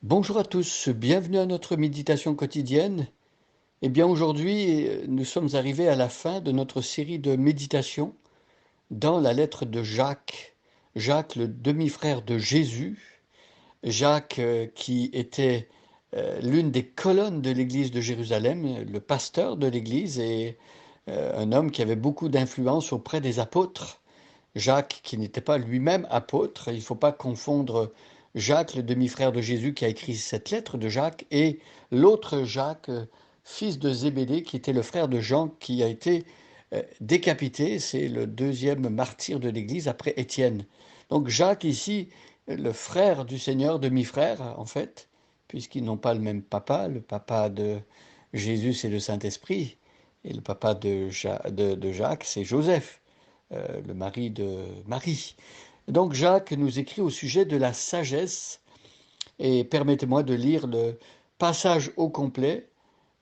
Bonjour à tous, bienvenue à notre méditation quotidienne. Eh bien aujourd'hui, nous sommes arrivés à la fin de notre série de méditations dans la lettre de Jacques. Jacques, le demi-frère de Jésus. Jacques, qui était l'une des colonnes de l'église de Jérusalem, le pasteur de l'église et un homme qui avait beaucoup d'influence auprès des apôtres. Jacques, qui n'était pas lui-même apôtre. Il ne faut pas confondre Jacques, le demi-frère de Jésus, qui a écrit cette lettre de Jacques, et l'autre Jacques, fils de Zébédée, qui était le frère de Jean, qui a été décapité. C'est le deuxième martyr de l'Église après Étienne. Donc Jacques ici, le frère du Seigneur, demi-frère en fait, puisqu'ils n'ont pas le même papa. Le papa de Jésus, c'est le Saint-Esprit, et le papa de Jacques, c'est Joseph, le mari de Marie. Donc Jacques nous écrit au sujet de la sagesse, et permettez-moi de lire le passage au complet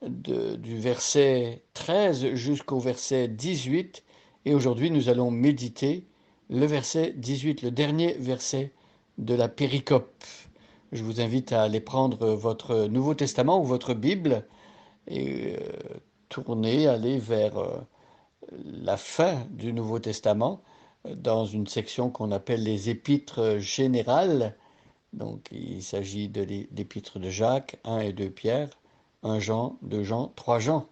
du verset 13 jusqu'au verset 18, et aujourd'hui nous allons méditer le verset 18, le dernier verset de la péricope. Je vous invite à aller prendre votre Nouveau Testament ou votre Bible et tourner, aller vers la fin du Nouveau Testament, dans une section qu'on appelle les épîtres générales. Donc il s'agit de l'épître de Jacques, 1 et 2 Pierre, 1 Jean, 2 Jean, 3 Jean.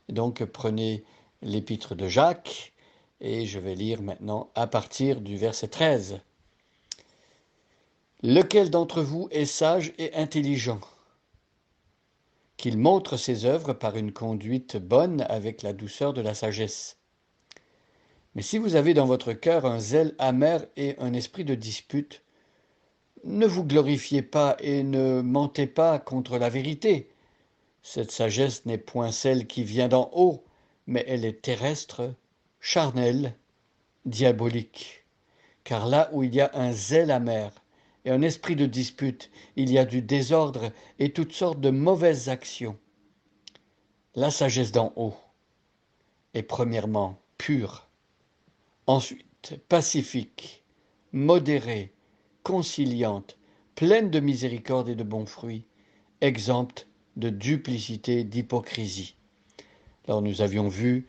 Et donc prenez l'épître de Jacques et je vais lire maintenant à partir du verset 13. Lequel d'entre vous est sage et intelligent, qu'il montre ses œuvres par une conduite bonne avec la douceur de la sagesse. Mais si vous avez dans votre cœur un zèle amer et un esprit de dispute, ne vous glorifiez pas et ne mentez pas contre la vérité. Cette sagesse n'est point celle qui vient d'en haut, mais elle est terrestre, charnelle, diabolique. Car là où il y a un zèle amer et un esprit de dispute, il y a du désordre et toutes sortes de mauvaises actions. La sagesse d'en haut est premièrement pure, ensuite pacifique, modérée, conciliante, pleine de miséricorde et de bons fruits, exempte de duplicité, d'hypocrisie. Alors nous avions vu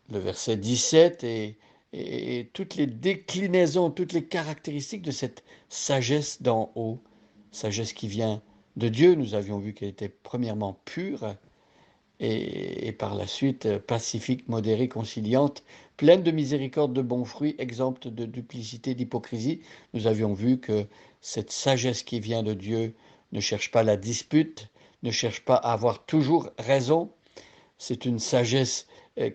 le verset 17 et toutes les déclinaisons, toutes les caractéristiques de cette sagesse d'en haut, sagesse qui vient de Dieu. Nous avions vu qu'elle était premièrement pure et par la suite pacifique, modérée, conciliante, pleine de miséricorde, de bons fruits, exempte de duplicité, d'hypocrisie. Nous avions vu que cette sagesse qui vient de Dieu ne cherche pas la dispute, ne cherche pas à avoir toujours raison. C'est une sagesse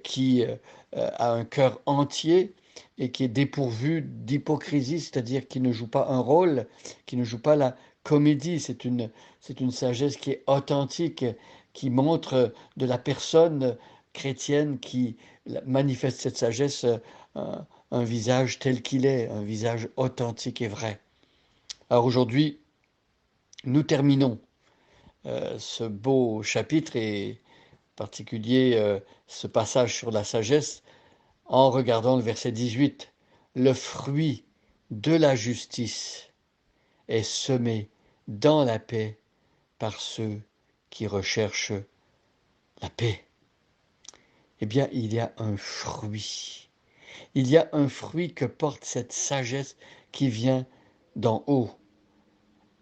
qui a un cœur entier et qui est dépourvue d'hypocrisie, c'est-à-dire qui ne joue pas un rôle, qui ne joue pas la comédie. C'est une sagesse qui est authentique, qui montre de la personne chrétienne qui manifeste cette sagesse un visage tel qu'il est, un visage authentique et vrai. Alors aujourd'hui, nous terminons ce beau chapitre et particulier ce passage sur la sagesse en regardant le verset 18. Le fruit de la justice est semé dans la paix par ceux qui recherchent la paix. Eh bien, il y a un fruit. Il y a un fruit que porte cette sagesse qui vient d'en haut.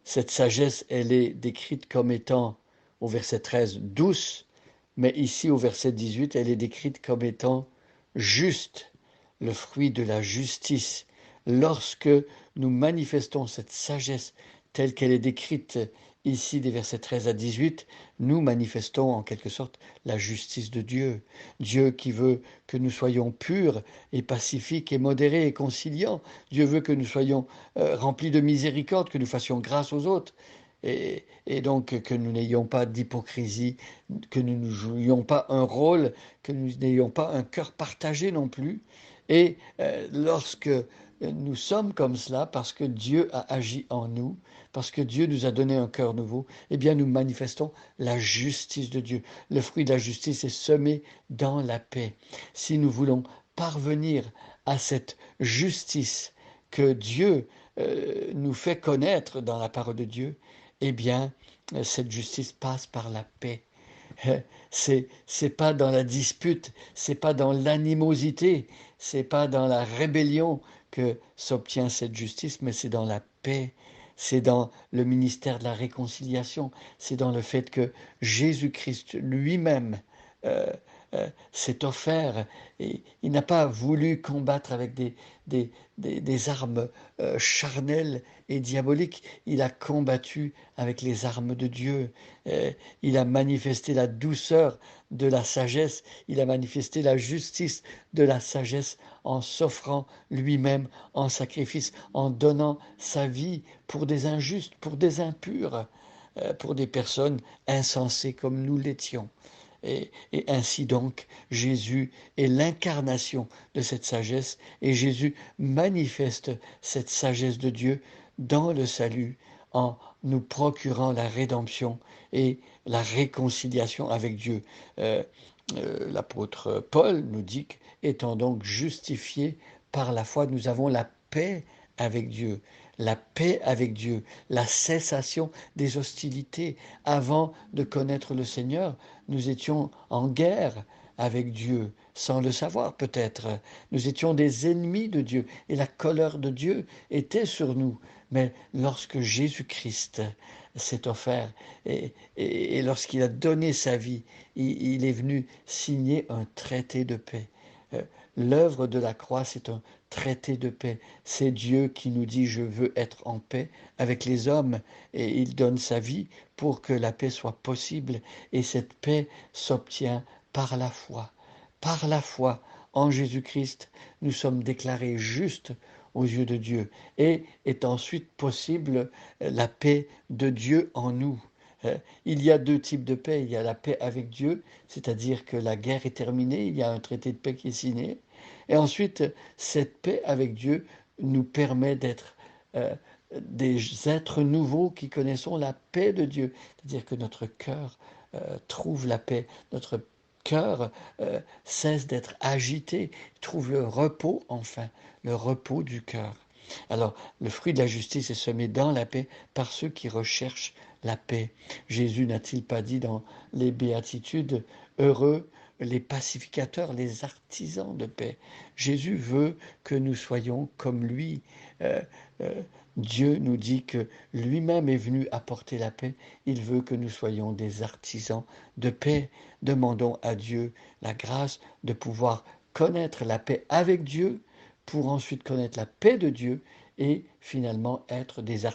Cette sagesse, elle est décrite comme étant, au verset 13, douce, mais ici, au verset 18, elle est décrite comme étant juste, le fruit de la justice. Lorsque nous manifestons cette sagesse telle qu'elle est décrite ici des versets 13 à 18, nous manifestons en quelque sorte la justice de Dieu. Dieu qui veut que nous soyons purs et pacifiques et modérés et conciliants. Dieu veut que nous soyons remplis de miséricorde, que nous fassions grâce aux autres. Et donc que nous n'ayons pas d'hypocrisie, que nous ne jouions pas un rôle, que nous n'ayons pas un cœur partagé non plus. Et lorsque nous sommes comme cela, parce que Dieu a agi en nous, parce que Dieu nous a donné un cœur nouveau, eh bien nous manifestons la justice de Dieu. Le fruit de la justice est semé dans la paix. Si nous voulons parvenir à cette justice que Dieu nous fait connaître dans la parole de Dieu, eh bien, cette justice passe par la paix. C'est pas dans la dispute, c'est pas dans l'animosité, c'est pas dans la rébellion que s'obtient cette justice, mais c'est dans la paix. C'est dans le ministère de la réconciliation, c'est dans le fait que Jésus-Christ lui-même s'est offert et il n'a pas voulu combattre avec des, des armes charnelles et diaboliques, il a combattu avec les armes de Dieu. Euh, il a manifesté la douceur de la sagesse, il a manifesté la justice de la sagesse en s'offrant lui-même en sacrifice, en donnant sa vie pour des injustes, pour des impurs, pour des personnes insensées comme nous l'étions. Et ainsi donc, Jésus est l'incarnation de cette sagesse et Jésus manifeste cette sagesse de Dieu dans le salut en nous procurant la rédemption et la réconciliation avec Dieu. Euh, L'apôtre Paul nous dit qu'étant donc justifiés par la foi, nous avons la paix avec Dieu. La paix avec Dieu, la cessation des hostilités. Avant de connaître le Seigneur, nous étions en guerre avec Dieu, sans le savoir peut-être. Nous étions des ennemis de Dieu et la colère de Dieu était sur nous. Mais lorsque Jésus-Christ s'est offert et lorsqu'il a donné sa vie, il est venu signer un traité de paix. Euh, L'œuvre de la croix, c'est un traité de paix. C'est Dieu qui nous dit, je veux être en paix avec les hommes, et il donne sa vie pour que la paix soit possible, et cette paix s'obtient par la foi. Par la foi en Jésus-Christ, nous sommes déclarés justes aux yeux de Dieu, et est ensuite possible la paix de Dieu en nous. Il y a deux types de paix. Il y a la paix avec Dieu, c'est-à-dire que la guerre est terminée, il y a un traité de paix qui est signé. Et ensuite, cette paix avec Dieu nous permet d'être euh, des êtres nouveaux qui connaissons la paix de Dieu. C'est-à-dire que notre cœur trouve la paix, notre cœur cesse d'être agité, trouve le repos enfin, le repos du cœur. Alors, le fruit de la justice est semé dans la paix par ceux qui recherchent la paix. Jésus n'a-t-il pas dit dans les béatitudes, heureux les pacificateurs, les artisans de paix. Jésus veut que nous soyons comme lui. Euh, euh, Dieu nous dit que lui-même est venu apporter la paix. Il veut que nous soyons des artisans de paix. Demandons à Dieu la grâce de pouvoir connaître la paix avec Dieu pour ensuite connaître la paix de Dieu et finalement être des artisans